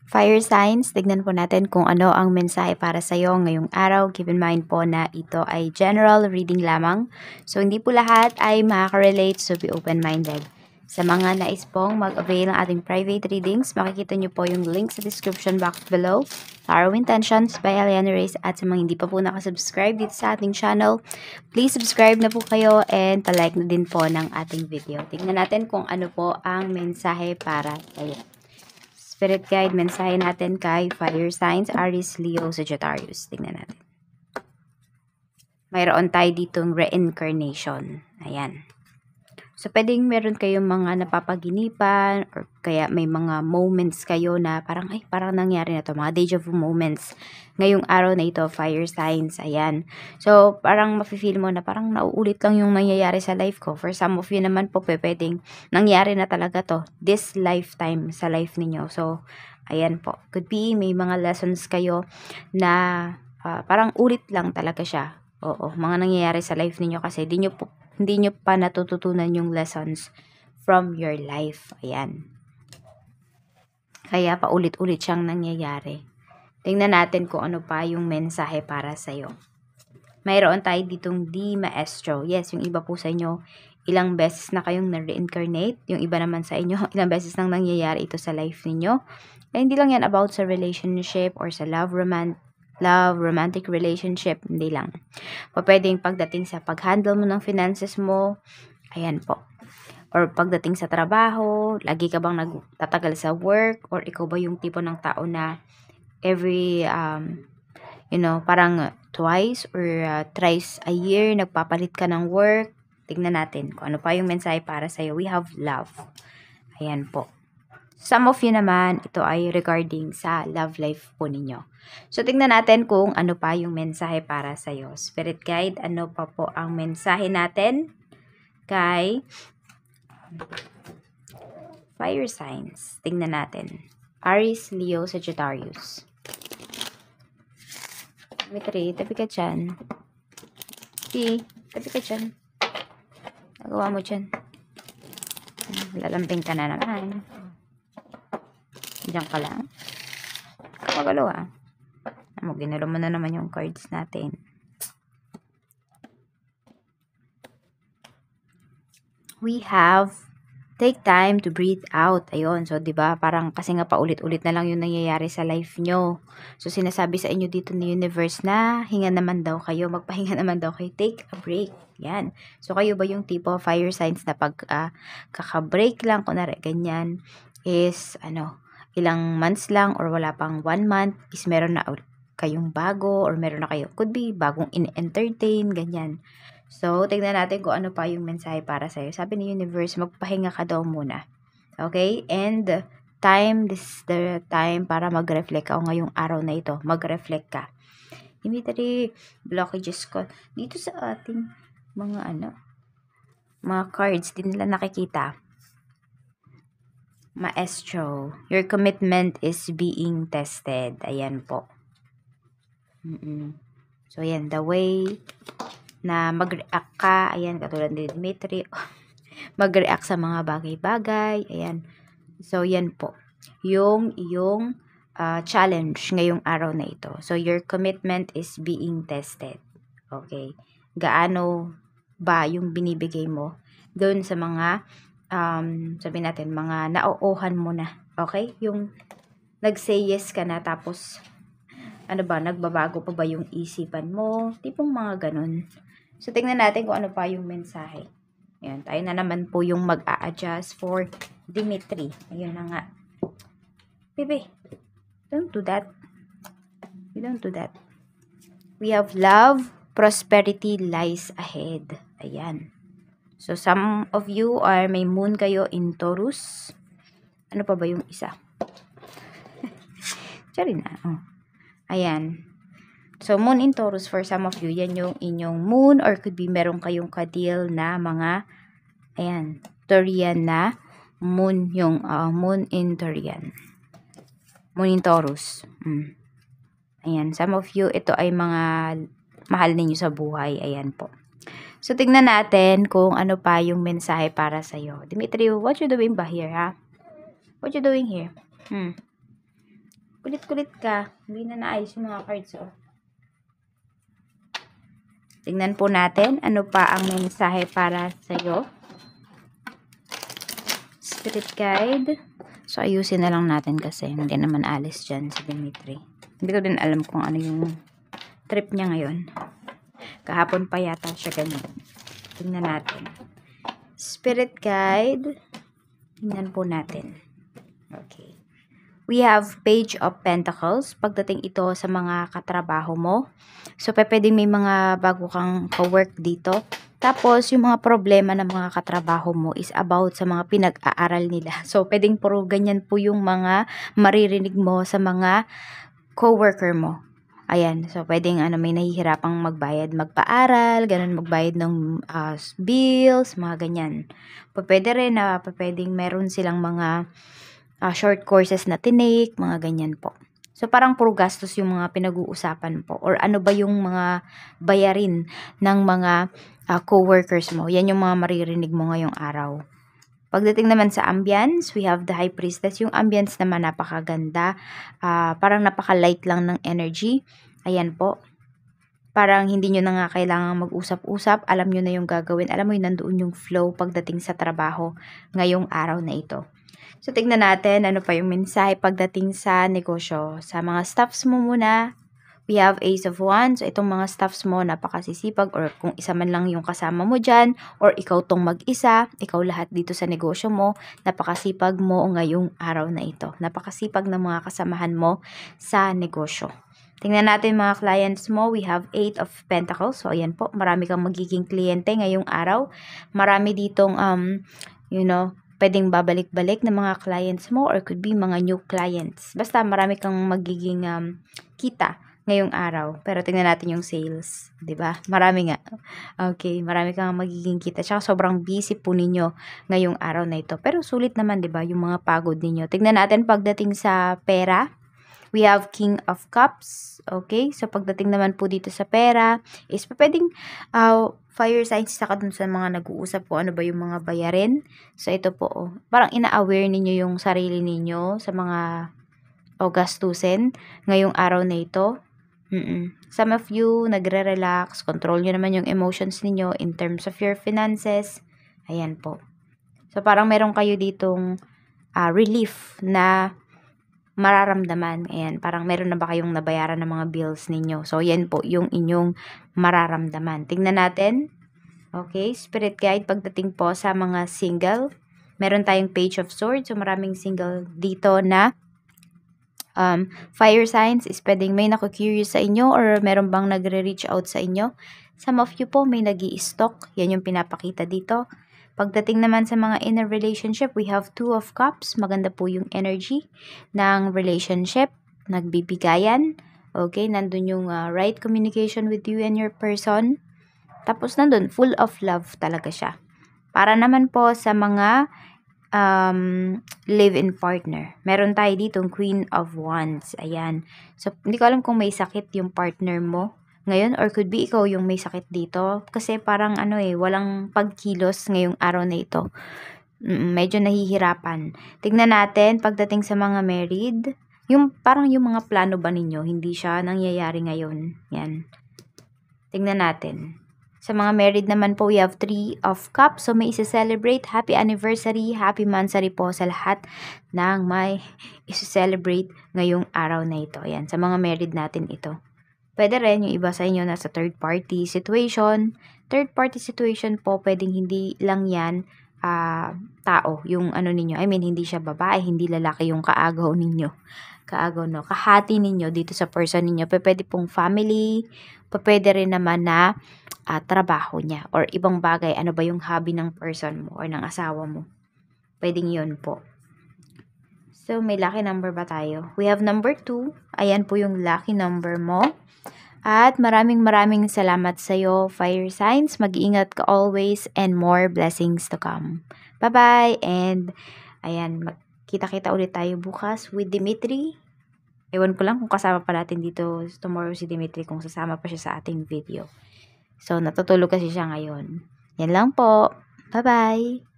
Fire signs, tignan po natin kung ano ang mensahe para sa iyo ngayong araw. Keep in mind po na ito ay general reading lamang. So, hindi po lahat ay makaka-relate, so be open-minded. Sa mga nais pong mag-avail ng ating private readings, makikita nyo po yung link sa description box below. Tarot Intentions by Eliana Reyes. At sa mga hindi pa po nakasubscribe dito sa ating channel, please subscribe na po kayo and palike na din po ng ating video. Tignan natin kung ano po ang mensahe para sa iyo. Spirit guide, mensahe natin kay Fire Signs, Aries, Leo, Sagittarius. Tingnan natin. Mayroon tayo ditong reincarnation. Ayan. So, pwedeng meron kayong mga napapaginipan or kaya may mga moments kayo na parang, ay, parang nangyari na to. Mga deja vu moments. Ngayong araw na ito, Fire Signs. Ayan. So, parang mafe-feel mo na parang nauulit lang yung nangyayari sa life ko. For some of you naman po, pwedeng nangyari na talaga to. This lifetime sa life ninyo. So, ayan po. Could be may mga lessons kayo na parang ulit lang talaga siya. Oo, mga nangyayari sa life ninyo kasi hindi nyo pa natututunan yung lessons from your life. Ayan. Kaya paulit-ulit siyang nangyayari. Tingnan natin kung ano pa yung mensahe para sa'yo. Mayroon tayo ditong Di Maestro. Yes, yung iba po sa inyo, ilang beses na kayong na-reincarnate. Yung iba naman sa inyo, ilang beses nang nangyayari ito sa life ninyo. Eh, hindi lang yan about sa relationship or sa romantic relationship, hindi lang. Pwedeng pagdating sa pag-handle mo ng finances mo, ayan po. Or pagdating sa trabaho, lagi ka bang nagtatagal sa work, or ikaw ba yung tipo ng tao na every, parang twice or thrice a year, nagpapalit ka ng work. Tignan natin kung ano pa yung mensahe para sa'yo. We have love. Ayan po. Some of you naman, ito ay regarding sa love life po ninyo. So, tignan natin kung ano pa yung mensahe para sa'yo. Spirit guide, ano pa po ang mensahe natin kay Fire Signs? Tignan natin. Aries, Leo, Sagittarius. Dimitri, tabi ka dyan. Tabi ka dyan. Nagawa mo dyan. Lalambing ka na naman. Diyan ka lang. Kapagalo ginalo mo na naman yung cards natin. We have take time to breathe out. Ayun. So, diba, parang kasi nga paulit-ulit na lang yung nangyayari sa life nyo. So, sinasabi sa inyo dito ni universe na hinga naman daw kayo. Magpahinga naman daw kayo. Take a break. Yan. So, kayo ba yung tipo fire signs na pag kaka-break lang, kunwari, ganyan, is, ilang months lang or wala pang 1 month is meron na kayong bago or meron na kayo, could be bagong in-entertain, ganyan. So, tignan natin kung ano pa yung mensahe para sa'yo. Sabi ni universe, magpahinga ka daw muna. Okay? And this is the time para mag-reflect ka. O ngayong araw na ito, mag-reflect ka. Dimitri, blockages ko. Dito sa ating mga cards, din nila nakikita. Maestro, your commitment is being tested. Ayan po. So, ayan, the way na mag-react ka, ayan, katulad ni Dimitri, mag-react sa mga bagay-bagay, ayan. So, yan po. Yung iyong challenge ngayong araw na ito. So, your commitment is being tested. Okay. Gaano ba yung binibigay mo doon sa mga sabihin natin, mga nauuhan mo na. Okay? Yung nag-say yes ka na, tapos, nagbabago pa ba yung isipan mo? Tipong mga ganun. So, tingnan natin kung ano pa yung mensahe. Ayan, tayo na naman po yung mag-a-adjust for Dimitri. Ayun na nga. Baby, don't do that. You don't do that. We have love, prosperity lies ahead. Ayan. So, some of you may moon kayo in Taurus. Ano pa ba yung isa? Sorry na. Oh. Ayan. So, moon in Taurus for some of you. Yan yung inyong moon or could be meron kayong kadil na mga, ayan, Taurian na moon. Yung moon in Taurian. Moon in Taurus. Ayan. Some of you, ito ay mga mahal ninyo sa buhay. Ayan po. So, tignan natin kung ano pa yung mensahe para sa'yo. Dimitri, what you doing ba here, ha? What you doing here? Kulit-kulit ka. Hindi na naayos yung mga cards, oh. Tingnan po natin ano pa ang mensahe para sa'yo. Spirit guide. So, ayusin na lang natin kasi hindi naman alis dyan si Dimitri. Hindi ko din alam kung ano yung trip niya ngayon. Kahapon pa yata siya ganyan. Tingnan natin. Spirit guide. Tingnan po natin. Okay. We have Page of Pentacles. Pagdating ito sa mga katrabaho mo. So, pwedeng may mga bago kang ka-work dito. Tapos, yung mga problema ng mga katrabaho mo is about sa mga pinag-aaral nila. So, pwedeng puro ganyan po yung mga maririnig mo sa mga co-worker mo. Ayan. So, pwedeng may nahihirapang magbayad, magpaaral, ganun magbayad ng bills, mga ganyan. Pwede rin na pwedeng meron silang mga short courses na tinake, mga ganyan po. So, parang puro gastos yung mga pinag-uusapan po. Or ano ba yung mga bayarin ng mga co-workers mo. Yan yung mga maririnig mo ngayong araw. Pagdating naman sa ambience, we have the High Priestess. Yung ambience naman napakaganda. Parang napaka-light lang ng energy. Ayan po. Parang hindi nyo na nga kailangan mag-usap-usap. Alam nyo na yung gagawin. Alam mo yun, nandoon yung flow pagdating sa trabaho ngayong araw na ito. So, tignan natin ano pa yung mensahe pagdating sa negosyo. Sa mga staffs mo muna, we have Ace of Wands. So, itong mga staffs mo, napakasisipag or kung isa man lang yung kasama mo dyan or ikaw tong mag-isa, ikaw lahat dito sa negosyo mo, napakasipag mo ngayong araw na ito. Napakasipag ng mga kasamahan mo sa negosyo. Tingnan natin mga clients mo. We have 8 of Pentacles. So, ayan po. Marami kang magiging kliyente ngayong araw. Marami ditong, pwedeng babalik-balik ng mga clients mo or could be mga new clients. Basta marami kang magiging kita ngayong araw. Pero tingnan natin yung sales. 'Di ba? Marami nga. Okay, marami kang magiging kita. Tsaka sobrang busy po ninyo ngayong araw na ito. Pero sulit naman, 'di ba, yung mga pagod ninyo. Tingnan natin pagdating sa pera. We have King of Cups. Okay? So, pagdating naman po dito sa pera, is pwedeng fire signs saka dun sa mga nag-uusap po ano ba yung mga bayarin. So, ito po, parang ina-aware ninyo yung sarili ninyo sa mga gastusin ngayong araw na ito. Some of you, nagre-relax, control nyo naman yung emotions ninyo in terms of your finances. Ayan po. So, parang meron kayo ditong relief na mararamdaman. Ayan, parang meron na ba kayong nabayaran ng mga bills ninyo. So, yan po yung inyong mararamdaman. Tingnan natin. Okay, Spirit Guide, pagdating po sa mga single, meron tayong Page of Swords. So, maraming single dito na fire signs is pwedeng may naku-curious sa inyo or meron bang nagre-reach out sa inyo. Some of you po may nag-i-stalk. Yan yung pinapakita dito. Pagdating naman sa mga inner relationship, we have 2 of Cups. Maganda po yung energy ng relationship. Nagbibigayan. Okay, nandun yung right communication with you and your person. Tapos nandun, full of love talaga siya. Para naman po sa mga live-in partner. Meron tayo ditong Queen of Wands. Ayan. So, hindi ko alam kung may sakit yung partner mo ngayon or could be ikaw yung may sakit dito kasi parang walang pagkilos ngayong araw na ito. Medyo nahihirapan. Tignan natin pagdating sa mga married, parang yung mga plano ba ninyo hindi siya nangyayari ngayon. Yan. Tignan natin. Sa mga married naman po, we have 3 of Cups. So, may isa-celebrate. Happy anniversary, happy mansari po sa lahat ng may isa-celebrate ngayong araw na ito. Ayan, sa mga married natin ito. Pwede rin yung iba sa inyo nasa third party situation. Third party situation po, pwedeng hindi lang yan tao. Yung ninyo, hindi siya babae, hindi lalaki yung kaagaw ninyo. Kahati ninyo dito sa person ninyo. Pwede pong family, pwede rin naman na trabaho niya or ibang bagay. Ano ba yung hobby ng person mo or ng asawa mo? Pwedeng yun po. So, may lucky number ba tayo? We have number 2. Ayan po yung lucky number mo. At maraming salamat sa iyo, fire signs. Mag-iingat ka always and more blessings to come. Bye-bye! And, ayan, magkita-kita ulit tayo bukas with Dimitri. Ewan ko lang kung kasama pa natin dito tomorrow si Dimitri, kung sasama pa siya sa ating video. So, natutulog kasi siya ngayon. Yan lang po. Bye-bye!